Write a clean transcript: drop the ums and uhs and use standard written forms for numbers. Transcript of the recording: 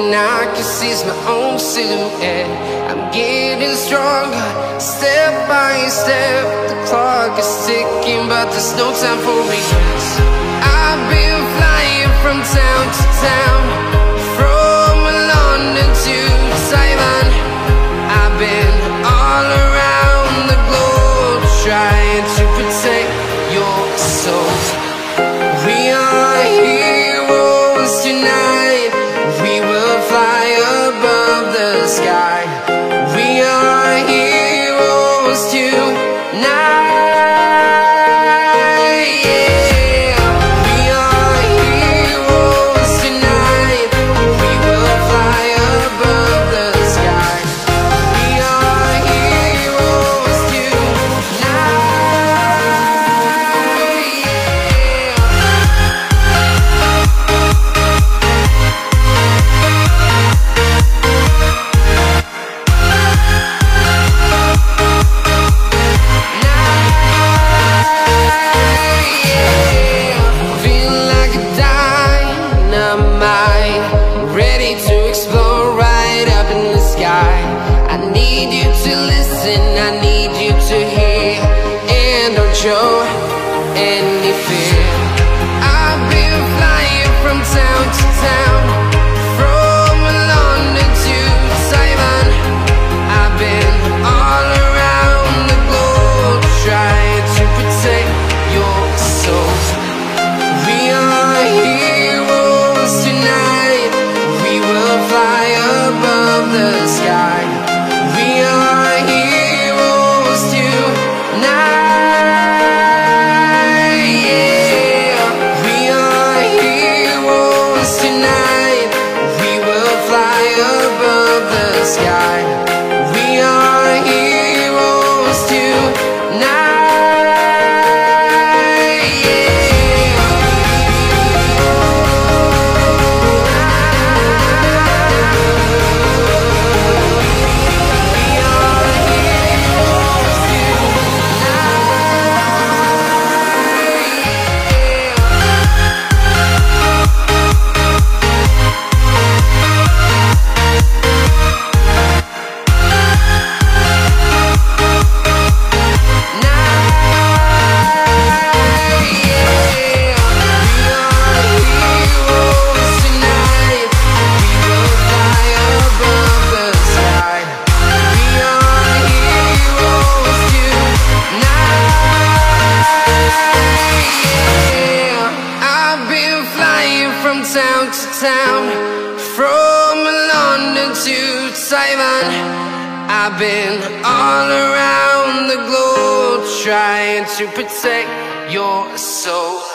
and I can seize my own silhouette. I'm getting stronger, step by step. The clock is ticking, but there's no time for regrets. I've been flying from town to town, from London to Taiwan. I've been all around the globe, trying to protect your soul. We are heroes tonight. We will fly above the sky. We are heroes tonight. Show any fear. I've been flying from town to town, from London to Taiwan. I've been all around the globe, trying to protect your soul. We are heroes tonight. We will fly above the sky. We are heroes tonight. Town to town, from London to Taiwan. I've been all around the globe, trying to protect your soul.